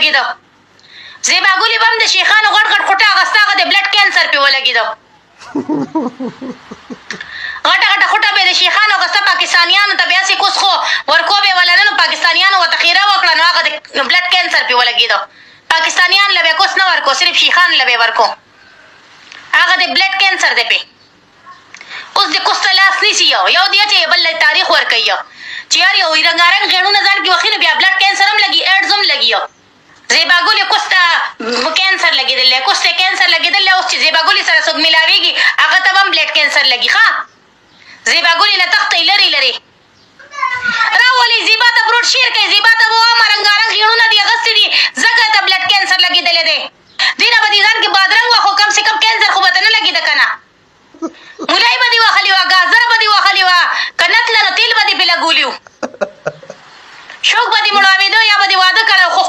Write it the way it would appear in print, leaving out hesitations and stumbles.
ولګېده زیبا ګلې به هم د شیخانو غټ غټ خوټه اغسته هغه د بلډ کینسر پې ولګېده غټه غټه خوټه به یې د شیخانو اغسته پاکستانیانو ته بیا هسې کوس خو ورکو به یې وله نه نو پاکستانیانو ورته خیره وکړه نو هغه د بلډ کینسر پې ولګېده پاکستانیان له به یې کوس نه ورکو صرف شیخان له به یې ورکو هغه د بلډ کینسر دی پې اوس د کوس ته لاس نیسي یو دی چې بل تاریخ ورکوي چې یار یو رنګارنګ غېړونه ځان کې وخي نو بیا بلډ کینسر هم لګي ایډز هم لګي زیبا ګلې کوس ته کینسر لګېدلی کوس ته کینسر لګېدلی اوس چې زیبا ګلې سره څوک میلاوېږي هغه ته به هم بلډ کینسر لګي ښه زیبا ګلې له تختې لرې لرې راولئ زیبا ته بروډ شیر کوي زیبا ته به وامه رنګارنګ غېړونه دي اغوستي دي ځکه ته بلډ کینسر لګېدلی دی دوی نه به دې ځان کې بادرنګ وه خو کم سے کم کینسر خو به ته نه لګېده که نه مولای به دې وهلې وه ګازره به دې وهلې وه که نه تله نو تیل به دې پې لګولي وو شوق به دې مړاوېده یا به دې واده کړی خو